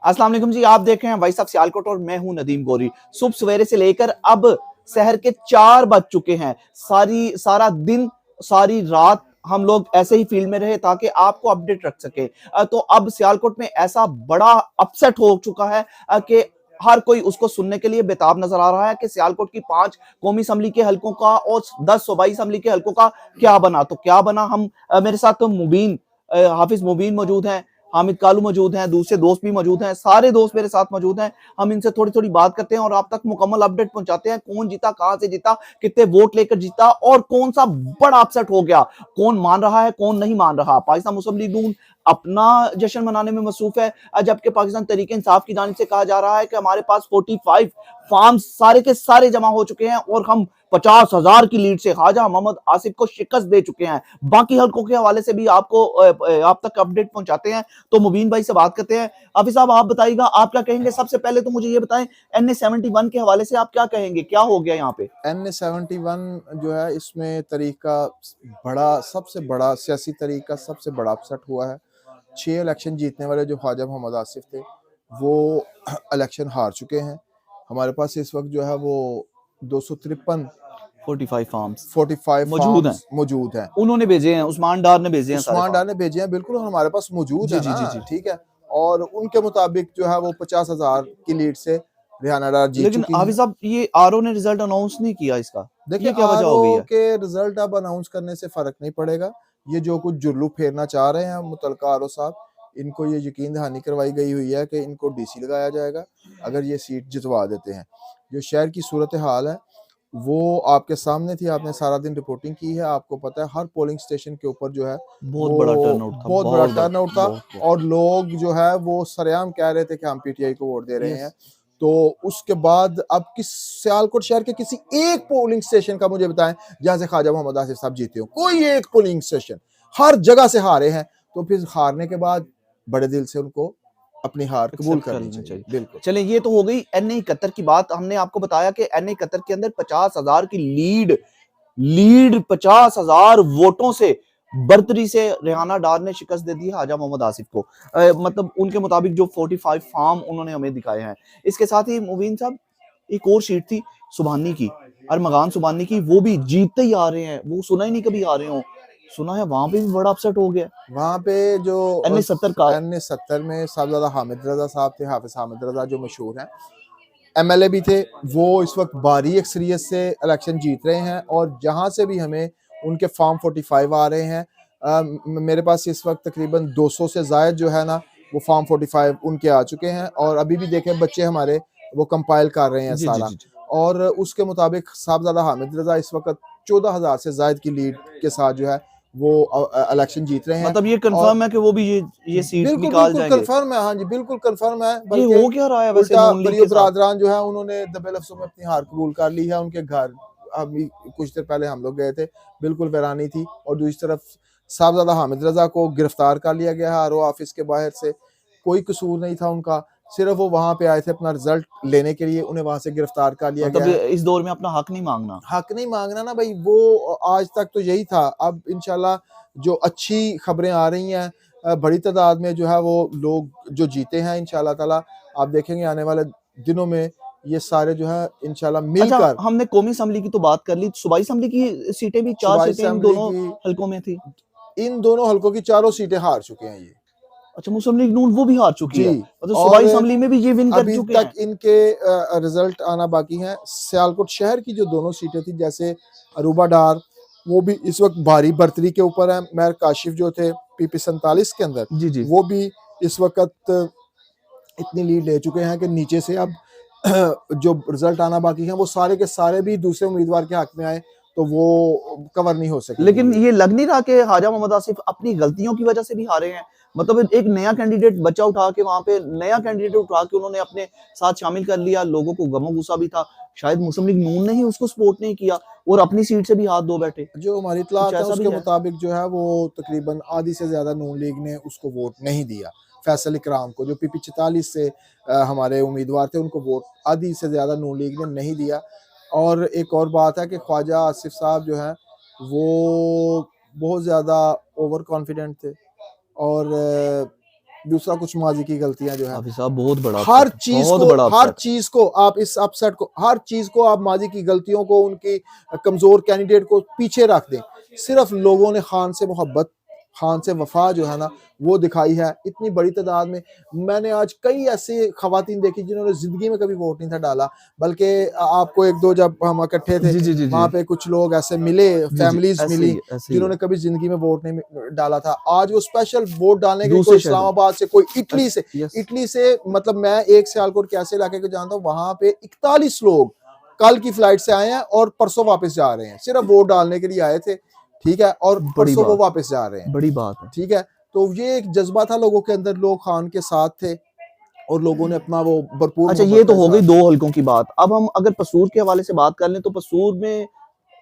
अस्सलाम वालेकुम जी, आप देख रहे हैं वॉइस ऑफ सियालकोट और मैं हूं नदीम गोरी। सुबह सवेरे से लेकर अब शहर के 4 बज चुके हैं। सारा दिन सारी रात हम लोग ऐसे ही फील्ड में रहे ताकि आपको अपडेट रख सके। तो अब सियालकोट में ऐसा बड़ा अपसेट हो चुका है कि हर कोई उसको सुनने के लिए बेताब नजर आ रहा है कि सियालकोट की 5 कौमी असम्बली के हलकों का और 10 सूबाई असम्बली के हलकों का क्या बना। तो क्या बना, हम मेरे साथ तो हाफिज मुबीन मौजूद हैं, हामिद कालू मौजूद हैं, दूसरे दोस्त भी मौजूद हैं, सारे दोस्त मेरे साथ मौजूद हैं। हम इनसे थोड़ी थोड़ी बात करते हैं और आप तक मुकम्मल अपडेट पहुंचाते हैं, कौन जीता, कहां से जीता, कितने वोट लेकर जीता और कौन सा बड़ा अपसेट हो गया, कौन मान रहा है, कौन नहीं मान रहा। पाकिस्तान मुस्लिम लीग नून अपना जश्न मनाने में मसरूफ है, जबकि पाकिस्तान तहरीक इंसाफ की जानिब से कहा जा रहा है कि हमारे पास 45 फार्म सारे के सारे जमा हो चुके हैं और हम 50,000 की लीड से ख्वाजा मोहम्मद आसिफ को शिकस्त दे चुके हैं। बाकी हलकों के हवाले से भी आप तक अपडेट पहुंचाते हैं। तो मुबीन भाई से बात करते हैं। हाफिज साहब, आप बताइएगा, आप क्या कहेंगे? सबसे पहले तो मुझे ये बताएं, NA-71 के हवाले से आप क्या कहेंगे, क्या हो गया यहाँ पे? NA-71 जो है, इसमें तरीका सबसे बड़ा सियासी तरीका सबसे बड़ा अपसेट हुआ है। 6 इलेक्शन जीतने वाले जो ख्वाजा मोहम्मद आसिफ थे वो इलेक्शन हार चुके हैं। हमारे पास इस वक्त जो है वो 253 45 फार्म्स 45 मौजूद हैं, फार्म्स मौजूद हैं। उन्होंने भेजे हैं, उस्मान डार ने भेजे हैं सारे उस्मान डार फार्म। ने भेजे हैं, बिल्कुल हमारे पास मौजूद जी है जी ना, जी जी। ठीक है। और उनके मुताबिक जो है वो 50,000 की लीड से रिहाना डार जीत लेकिन चुकी हाफिज हैं। साहब, ये आरओ ने रिजल्ट अनाउंस नहीं किया इसका, देखिए, ये क्या वजह हो गई आरओ है? के रिजल्ट अब अनाउंस करने से फर्क नहीं पड़ेगा। ये जो कुछ जुल्लू फेरना चाह रहे हैं मुतलका आरओ साहब, इनको ये यकीन दहानी करवाई गई हुई है कि इनको डीसी लगाया जाएगा अगर ये सीट जितवा देते हैं। जो शहर की सूरत हाल है वो आपके सामने थी, आपने सारा दिन रिपोर्टिंग की है, आपको पता है हर पोलिंग स्टेशन के ऊपर जो है बहुत वो बड़ा टर्नआउट था, बहुत बड़ा बहुत टर्नआउट था। बहुत। और लोग जो है वो सरेआम कह रहे थे कि हम पीटीआई को वोट दे रहे यस। हैं। तो उसके बाद अब सियालकोट शहर के किसी एक पोलिंग स्टेशन का मुझे बताएं जहां से ख्वाजा मोहम्मद आसिफ साहब जीते हो। कोई एक पोलिंग स्टेशन, हर जगह से हारे हैं। तो फिर हारने के बाद बड़े दिल से उनको अपनी हार कबूल एक्सेप्ट कर करनी लेना चाहिए। चाहिए। बिल्कुल। चले, ये तो हो गई NA-71 की बात। हमने आपको बताया कि NA-71 के अंदर 50,000 की लीड 50,000 वोटों से बर्तरी से रेहाना डार ने शिकस्त दे दी हाजा मोहम्मद आसिफ को। मतलब उनके मुताबिक जो 45 फार्म उन्होंने हमें दिखाए हैं। इसके साथ ही मुबीन साहब, एक और सीट थी सुबहानी की, अरमगान सुबहानी की, वो भी जीतते ही आ रहे हैं। वो सुना ही नहीं कभी आ रहे हो, सुना है वहां पे भी बड़ा अपसेट हो गया। वहाँ पे जो NA-70 का NA-70 में साहबजादा हामिद रजा साहब थे, हाफिज हामिद रजा जो मशहूर हैं, MLA भी थे। वो इस वक्त भारी अक्सरियत से इलेक्शन जीत रहे हैं और जहाँ से भी हमें उनके फॉर्म 45 आ रहे हैं, मेरे पास इस वक्त तकरीबन 200 से ज़ायद जो है ना वो फॉर्म 45 उनके आ चुके हैं। और अभी भी देखें, बच्चे हमारे वो कंपाइल कर रहे हैं जी जी सारा। जी जी। और उसके मुताबिक साहबजादा हामिद रजा इस वक्त 14,000 से ज़ायद की लीड के साथ जो है वो इलेक्शन जीत रहे हैं। मतलब ये और कंफर्म है कि वो भी ये सीट बिल्कुल निकाल बिल्कुल जाएंगे? कंफर्म है, हाँ जी बिल्कुल कंफर्म है। ये बल्कि हो क्या रहा है वैसे उल्टा नून लीग बरियो के साथ? बरादरान जो है उन्होंने दबे लफ्जों में अपनी हार कबूल कर ली है। उनके घर अभी कुछ देर पहले हम लोग गए थे, बिल्कुल वीरानी थी। और दूसरी तरफ साहबजादा हामिद रजा को गिरफ्तार कर लिया गया है आरओ ऑफिस के बाहर से। कोई कसूर नहीं था उनका, सिर्फ वो वहां पे आए थे अपना रिजल्ट लेने के लिए, उन्हें वहां से गिरफ्तार कर लिया मतलब गया है। इस दौर में अपना हक नहीं मांगना? हक नहीं मांगना ना भाई, वो आज तक तो यही था। अब इंशाल्लाह जो अच्छी खबरें आ रही हैं, बड़ी तादाद में जो है वो लोग जो जीते हैं इंशाल्लाह ताला, आप देखेंगे आने वाले दिनों में ये सारे जो है इंशाल्लाह अच्छा, मिलकर। हमने कौमी असम्बली की तो बात कर ली, सूबाई असम्बली की सीटें भी, 4 सूबाई सीटें इन असेंबली दोनों की हलकों में थी। इन दोनों हलकों की चारों सीटें हार चुके हैं ये। अच्छा, मुस्लिम लीग नून वो भी हार चुकी जी। है, मतलब और सूबाई असम्बली में भी ये विन कर अभी चुके तक हैं। इनके रिजल्ट आना बाकी हैं। सियालकोट शहर की जो दोनों सीटें थी, जैसे अरूबा डार, वो भी इस वक्त भारी बर्तरी के ऊपर है। मेयर काशिफ जो थे PP 47 के अंदर, जी जी। वो भी इस वक्त इतनी लीड ले चुके हैं कि नीचे से अब जो रिजल्ट आना बाकी है वो सारे के सारे भी दूसरे उम्मीदवार के हक में आए तो वो कवर नहीं हो सकेंगे लेकिन ये। ये लग नहीं रहा कि हाजा मोहम्मद आसिफ अपनी गलतियों की वजह से भी हारे हैं? मतलब एक नया कैंडिडेट बच्चा उठा के, वहां पे नया कैंडिडेट उठा के उन्होंने अपने साथ शामिल कर लिया, लोगों को गमो गुस्सा भी था। शायद मुस्लिम लीग नून ने ही उसको सपोर्ट नहीं किया और अपनी सीट से भी हाथ धो बैठे, जो हमारी कुछ इतलात है ऐसा भी उसके है? मुताबिक जो है वो तकरीबन आधी से ज़्यादा नून लीग ने उसको वोट नहीं दिया। फैसल इकराम को, जो PP 44 से हमारे उम्मीदवार थे, उनको वोट आधी से ज़्यादा नून लीग ने नहीं दिया। और एक और बात है कि ख्वाजा आसिफ साहब जो हैं वो बहुत ज़्यादा ओवर कॉन्फिडेंट थे। और दूसरा कुछ माजी की गलतियां जो है, हाफिज साहब बहुत बड़ा हर upset, चीज बहुत को, बड़ा हर upset। चीज को आप इस अपसेट को, हर चीज को आप माजी की गलतियों को, उनकी कमजोर कैंडिडेट को पीछे रख दें। सिर्फ लोगों ने खान से मोहब्बत, खान से वफा जो है ना वो दिखाई है इतनी बड़ी तादाद में। मैंने आज कई ऐसे खवातीन देखी जिन्होंने जिंदगी में कभी वोट नहीं था डाला, बल्कि आपको एक दो जब हम इकट्ठे थे जी जी जी जी वहां पे कुछ लोग ऐसे मिले, जी जी, फैमिलीज ऐसे ही मिली है, ऐसे ही है। जिन्होंने कभी जिंदगी में वोट नहीं डाला था। आज वो स्पेशल वोट डालने के लिए, कोई दूसरे शहरों, इस्लामाबाद से, कोई इटली से, यस, इटली से, मतलब मैं एक सियालकोट के ऐसे इलाके को जानता हूँ वहां पे 41 लोग कल की फ्लाइट से आए हैं और परसों वापस जा रहे हैं, सिर्फ वोट डालने के लिए आए थे, ठीक है, और बड़ी परसों वो बात, वापस जा रहे हैं, बड़ी बात है। ठीक है। तो ये एक जज्बा था लोगों के अंदर, लोग खान के साथ थे और लोगों ने अपना वो भरपूर अच्छा ये मोहब्बत तो का हो गई इजहार। दो हलकों की बात। अब हम अगर पसूर के हवाले से बात कर लें तो पसूर में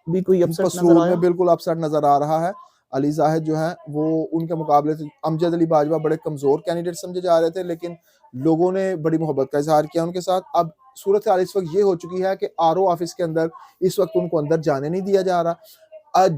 भी कोई अपसेट नजर पसूर आया? में बिल्कुल अपसेट नजर आ रहा है। अली जाहिद जो है वो उनके मुकाबले से अमजद अली बाजवा बड़े कमजोर कैंडिडेट समझे जा रहे थे, लेकिन लोगों ने बड़ी मोहब्बत का इजहार किया उनके साथ। अब सूरत हाल इस वक्त ये हो चुकी है कि आरओ ऑफिस के अंदर इस वक्त उनको अंदर जाने नहीं दिया जा रहा।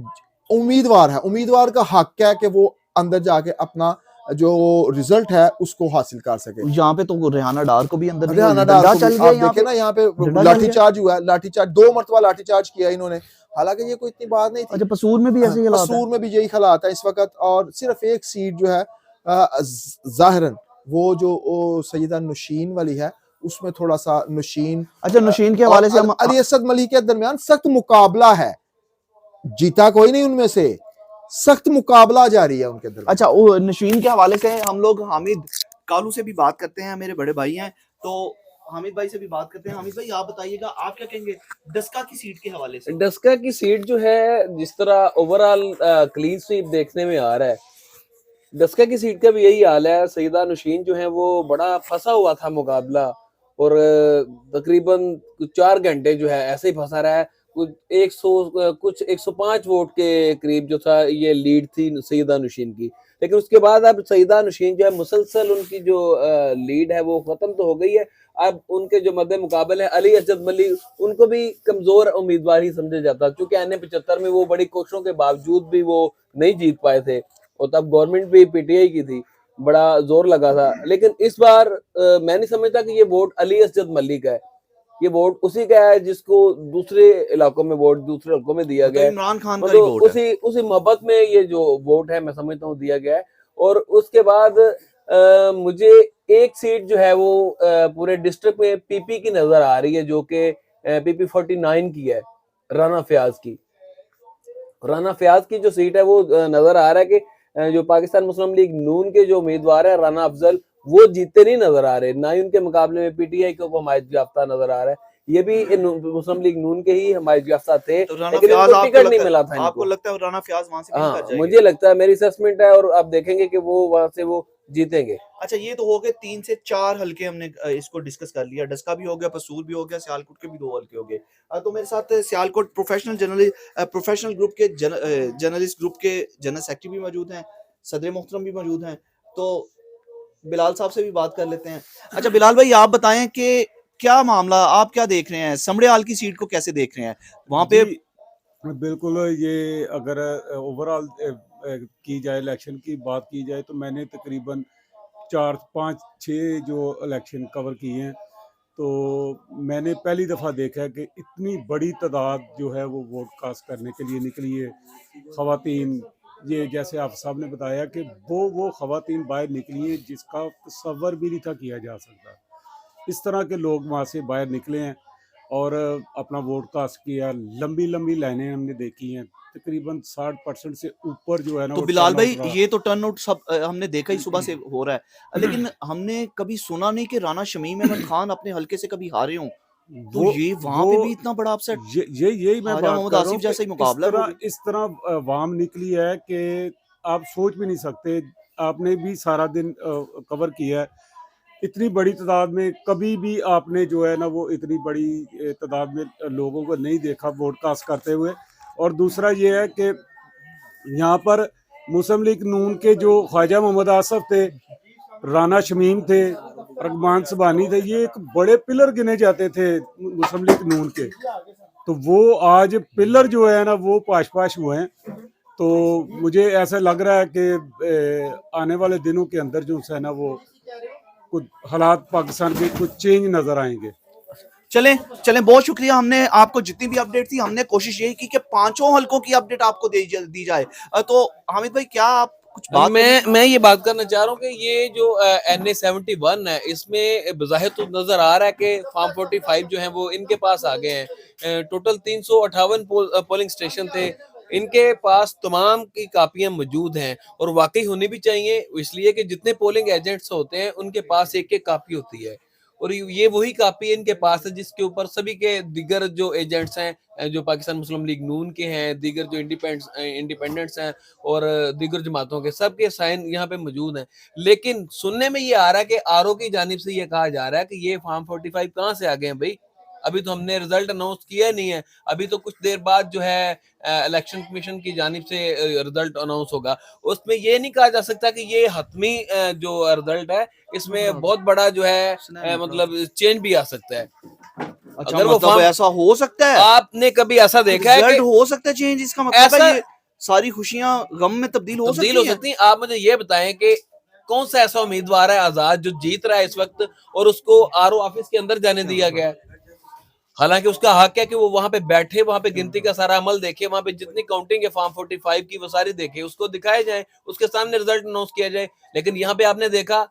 उम्मीदवार है, उम्मीदवार का हक है कि वो अंदर जाके अपना जो रिजल्ट है उसको हासिल कर सके। यहाँ पे तो रेहाना डार को भी अंदर नहीं, हरियाणा डार डंडा को भी चल गया आप यहाँ देखे पे, ना, यहाँ पे डंडा चल गया। लाठीचार्ज हुआ, लाठीचार्ज 2 मरतबा लाठीचार्ज किया इन्होंने, हालांकि ये कोई इतनी बात नहीं थी। अच्छा पसूर में भी ऐसे ही हालात है? कसूर में भी यही हालात है इस वक्त, और सिर्फ एक सीट जो है जाहिरन वो जो सैयदा नौशीन वाली है उसमें थोड़ा सा नौशीन, अच्छा नौशीन के और हवाले से हम, अली असद मलिक के दरमियान सख्त मुकाबला है, जीता कोई नहीं उनमें से, सख्त मुकाबला जारी है उनके दरमियान। अच्छा वो नौशीन के हवाले से हम लोग हामिद कालू से भी बात करते हैं, मेरे बड़े भाई हैं, तो हामिद भाई से भी बात करते हैं। हामिद भाई आप बताइएगा आप क्या कहेंगे डस्का की सीट के हवाले से? डस्का की सीट जो है, जिस तरह ओवरऑल क्लीन स्वीप देखने में आ रहा है, डस्का की सीट का भी यही हाल है। सईदा नौशीन जो है वो बड़ा फंसा हुआ था मुकाबला, और तकरीबन 4 घंटे जो है ऐसे ही फंसा रहा है। कुछ 105 वोट के करीब जो था ये लीड थी सईदा नौशीन की, लेकिन उसके बाद अब सईदा नौशीन जो है मुसलसल उनकी जो लीड है वो खत्म तो हो गई है। अब उनके जो मद्दे मुकाबले है अली असद मलिक, उनको भी कमजोर उम्मीदवार ही समझा जाता, क्योंकि एन 75 में वो बड़ी कोशिशों के बावजूद भी वो नहीं जीत पाए थे, और तब गवर्नमेंट भी पीटीआई की थी, बड़ा जोर लगा था। लेकिन इस बार मैं नहीं समझता कि ये वोट अली असद मलिक है, ये वोट उसी का है जिसको दूसरे इलाकों में वोट, दूसरे इलाकों में दिया गया है, इमरान खान का ही मतलब वोट है। उसी मोहब्बत में ये जो वोट है मैं समझता हूँ दिया गया है। और उसके बाद मुझे एक सीट जो है वो पूरे डिस्ट्रिक्ट में पीपी की नजर आ रही है, जो कि पीपी 49 की है, राना फयाज की। राना फयाज की जो सीट है वो नजर आ रहा है कि जो पाकिस्तान मुस्लिम लीग नून के जो उम्मीदवार है राना अफजल, वो जीते नहीं नजर आ रहे, ना ही उनके मुकाबले में पीटीआई को हमायत याफ्ता नजर आ रहा है। ये भी मुस्लिम लीग नून के ही हमायत याफ्ता थे, तो राना लेकिन फयाज इनको आपको टिकट नहीं लगता मिला था है, आपको इनको। लगता है राना फयाज वहां से विन कर हाँ जाएंगे? मुझे लगता है, मेरी असेसमेंट है, और आप देखेंगे कि वो वहां से वो जीतेंगे। अच्छा ये तो हो गए 3 से 4 हलके हमने इसको डिस्कस कर लिया, डस्का भी हो गया, पसूर भी हो गया, सियालकोट के भी 2 हलके हो गए। तो मेरे साथ सियालकोट प्रोफेशनल ग्रुप के जर्नलिस्ट ग्रुप के जनरल सेक्रेटरी भी मौजूद हैं, सदर मोहतरम भी मौजूद हैं, तो बिलाल साहब से भी बात कर लेते हैं। अच्छा बिलाल भाई आप बताएं कि क्या मामला, आप क्या देख रहे हैं, समड़ियाल की सीट को कैसे देख रहे हैं वहां पे? जी बिल्कुल, ये अगर ओवरऑल की जाए, इलेक्शन की बात की जाए, तो मैंने तकरीबन 4 5 6 जो इलेक्शन कवर किए हैं, तो मैंने पहली दफ़ा देखा है कि इतनी बड़ी तादाद जो है वो वोट कास्ट करने के लिए निकली है ख़वातीन। ये जैसे आप साहब ने बताया कि वो ख़वातीन बाहर निकली हैं जिसका तसव्वुर भी नहीं था किया जा सकता। इस तरह के लोग वहाँ से बाहर निकले हैं और अपना वोट कास्ट किया। लंबी लंबी लाइनें हमने देखी हैं, तकरीबन 60% से ऊपर जो है ना तो वो बिलाल भाई टर्नआउट रहा। ये तो टर्नआउट सब हमने देखा ही सुबह से हो रहा है, लेकिन हमने कभी सुना नहीं कि राणा शमीम अहमद खान अपने हल्के से कभी हारे हों। तो वो ये वहां वो पे भी इतना बड़ा अपसेट, यही मैं ख्वाजा बात मोहम्मद कर रहा आसिफ हूँ जैसा ही कि मुकाबला है वो भी। इस तरह अवाम निकली है कि आप सोच भी नहीं सकते। आपने भी सारा दिन कवर किया है, इतनी बड़ी तादाद में कभी भी आपने जो है ना वो इतनी बड़ी तादाद में लोगों को नहीं देखा वोट कास्ट करते हुए। और दूसरा ये है कि यहाँ पर मुस्लिम लीग नून के जो ख्वाजा मोहम्मद आसफ थे, राना शमीम थे, रगमान सबानी थे, ये एक बड़े पिलर गिने जाते थे मुस्लिम लीग नून के, तो वो आज पिलर जो है ना वो पाश पाश हुए हैं। तो मुझे ऐसा लग रहा है कि आने वाले दिनों के अंदर जो है ना वो कुछ हालात पाकिस्तान के कुछ चेंज नजर आएंगे। चलें चलें, बहुत शुक्रिया। हमने आपको जितनी भी अपडेट थी, हमने कोशिश यही की कि पांचों हलकों की अपडेट आपको दी जाए। तो हामिद भाई, क्या आप कुछ बात मैं ये बात करना चाह रहा हूँ कि ये जो NA-71 है, इसमें बज़ाहिर तो नजर आ रहा है कि फार्म 45 जो है वो इनके पास आ गए हैं। टोटल 358 पोलिंग स्टेशन थे, इनके पास तमाम की कापियां मौजूद हैं और वाकई होनी भी चाहिए, इसलिए कि जितने पोलिंग एजेंट्स होते हैं उनके पास एक एक कापी होती है और ये वही कापी इनके पास है जिसके ऊपर सभी के दीगर जो एजेंट्स हैं, जो पाकिस्तान मुस्लिम लीग नून के हैं, दीगर जो इंडिपेंडेंट्स हैं और दीगर जमातों के, सबके साइन यहाँ पे मौजूद हैं। लेकिन सुनने में ये आ रहा है कि आरओ की जानिब से ये कहा जा रहा है कि ये फार्म 45 कहाँ से आ गए हैं भाई, अभी तो हमने रिजल्ट अनाउंस किया नहीं है, अभी तो कुछ देर बाद जो है इलेक्शन कमीशन की जानिब से रिजल्ट अनाउंस होगा। उसमें ये नहीं कहा जा सकता कि ये हतमी जो रिजल्ट है, इसमें बहुत बड़ा जो है मतलब चेंज भी आ सकता है। अच्छा, अगर वो मतलब फार्म, ऐसा हो सकता है, आपने कभी ऐसा देखा है रिजल्ट कि हो सकता है चेंज, इसका मतलब ऐसा है ये सारी खुशियां गम में तब्दील हो तब्दील हो सकती हैं? सकती है? आप मुझे ये बताएं कि कौन सा ऐसा उम्मीदवार है आजाद जो जीत रहा है इस वक्त और उसको आरओ ऑफिस के अंदर जाने दिया गया है? हालांकि उसका हक है कि वो वहां पे बैठे, वहां पे गिनती का सारा अमल देखे, वहां पे जितनी काउंटिंग है फार्म 45 की वो सारी देखे, उसको दिखाए जाए, उसके सामने रिजल्ट अनाउंस किया जाए। लेकिन यहाँ पे आपने देखा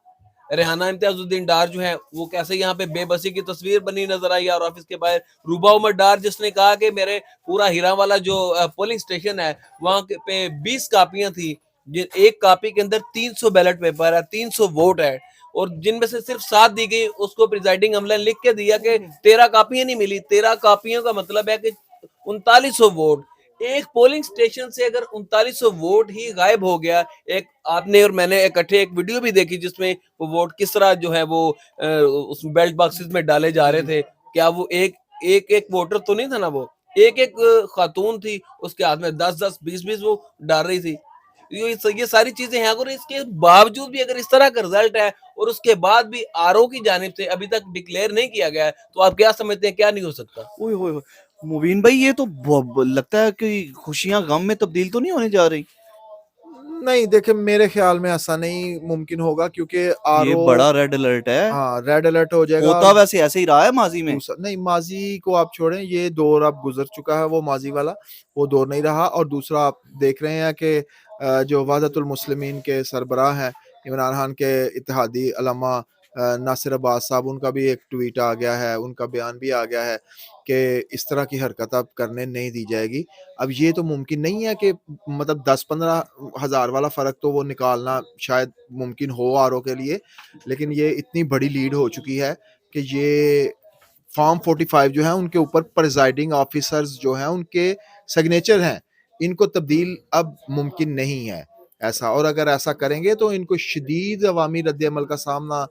रेहाना इम्तियाजुद्दीन डार जो है वो कैसे यहाँ पे बेबसी की तस्वीर बनी नजर आई और ऑफिस के बाहर रूबा उमर डार जिसने कहा कि मेरे पूरा हीरा वाला जो पोलिंग स्टेशन है वहां पे 20 कापियां थी, एक कापी के अंदर 300 बैलेट पेपर है, 300 वोट है और जिनमें से सिर्फ 7 दी गई, उसको प्रिजाइडिंग अमला ने लिख के दिया कि 13 कापियां नहीं मिली। 13 कापियों का मतलब है कि 3900 वोट। एक पोलिंग स्टेशन से अगर 3900 वोट ही गायब हो गया, एक आपने और मैंने इकट्ठे एक वीडियो भी देखी जिसमें वो वोट किस तरह जो है वो उस बेल्ट बॉक्सेस में डाले जा रहे थे। क्या वो एक एक एक वोटर तो नहीं था ना, वो एक एक खातून थी, उसके हाथ में 10-10 20-20 वो डाल रही थी। ये सारी चीजें हैं, अगर इसके बावजूद भी अगर इस तरह का रिजल्ट है और उसके बाद भी आरओ की जानिब से अभी तक डिक्लेयर नहीं किया गया है, तो आप क्या समझते हैं क्या नहीं हो सकता? ओए होए होए, मुबीन भाई, ये तो लगता है कि खुशियां गम में तब्दील तो नहीं होने जा रही। नहीं, देखिए मेरे ख्याल में ऐसा नहीं मुमकिन होगा क्योंकि ये आरओ, बड़ा रेड अलर्ट है। हाँ रेड अलर्ट हो जाएगा। होता वैसे ऐसे ही रहा है माजी में। दूसरा नहीं, माजी को आप छोड़ें, ये दौर अब गुजर चुका है, वो माजी वाला वो दौर नहीं रहा। और दूसरा आप देख रहे हैं कि जो वहदतुल मुस्लिमीन के सरबराह हैं इमरान खान के इत्तेहादी अल्लामा नासिर अब्बास साहब, उनका भी एक ट्वीट आ गया है, उनका बयान भी आ गया है कि इस तरह की हरकत अब करने नहीं दी जाएगी। अब ये तो मुमकिन नहीं है कि मतलब 10-15 हज़ार वाला फ़र्क तो वो निकालना शायद मुमकिन हो आरओ के लिए, लेकिन ये इतनी बड़ी लीड हो चुकी है कि ये फॉर्म 45 जो है उनके ऊपर प्रिजाइडिंग ऑफिसर्स जो हैं उनके सिग्नेचर हैं, इनको तब्दील अब मुमकिन नहीं है ऐसा। और अगर ऐसा करेंगे तो इनको शदीद अवामी रद्द-ए-अमल का सामना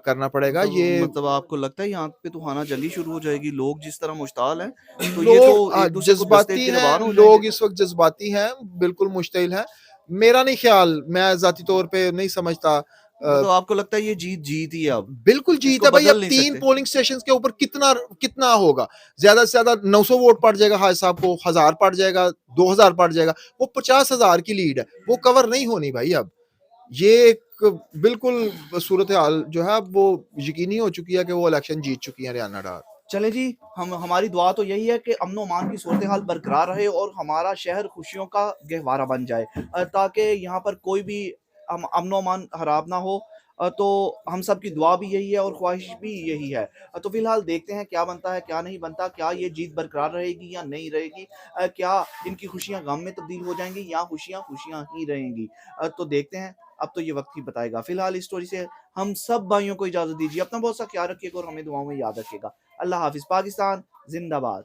करना पड़ेगा। तो ये मतलब आपको लगता है यहाँ पे तो खाना जल्दी शुरू हो जाएगी? लोग जिस तरह मुश्ताल हैं, तो ये लोग तो एक दूसरे को दस्ते जज्बाती गिरबान हैं, हो लोग जाएंगे। इस वक्त जज्बाती हैं, बिल्कुल मुश्तिल हैं। मेरा नहीं ख्याल, मैं ज़ाती तौर पे नहीं समझता। मतलब आपको लगता है ये जीत जीत ही है अब, बिल्कुल जीत इसको है भाई। अब बदल नहीं 3 सकते? पोलिंग स्टेशंस के ऊपर कितना कितना होगा? ज़्यादा से ज़्यादा 900 वोट पड़ जाएगा हाजी साहब को, 1000 पड़ जाएगा, 2000 पड़ जाएगा। वो 50,000 की लीड है, वो कवर नहीं होनी भाई अब। ये एक बिल्कुल सूरत-ए-हाल जो है अब वो यकीनी हो चुकी है कि वो इलेक्शन जीत चुकी है हरियाणा डार। चले जी, हम हमारी दुआ तो यही है कि अमन अमान की सूरत हाल बरकरार रहे और हमारा शहर खुशियों का गहवारा बन जाए, ताकि यहाँ पर कोई भी अमन अमान खराब ना हो। तो हम सब की दुआ भी यही है और ख्वाहिश भी यही है। तो फिलहाल देखते हैं क्या बनता है क्या नहीं बनता, क्या ये जीत बरकरार रहेगी या नहीं रहेगी, क्या इनकी खुशियाँ गम में तब्दील हो जाएंगी या खुशियाँ खुशियाँ ही रहेंगी। तो देखते हैं, अब तो ये वक्त ही बताएगा। फिलहाल इस स्टोरी से हम सब भाइयों को इजाजत दीजिए, अपना बहुत सा ख्याल रखिएगा और हमें दुआओं में याद रखिएगा। अल्लाह हाफिज। पाकिस्तान जिंदाबाद।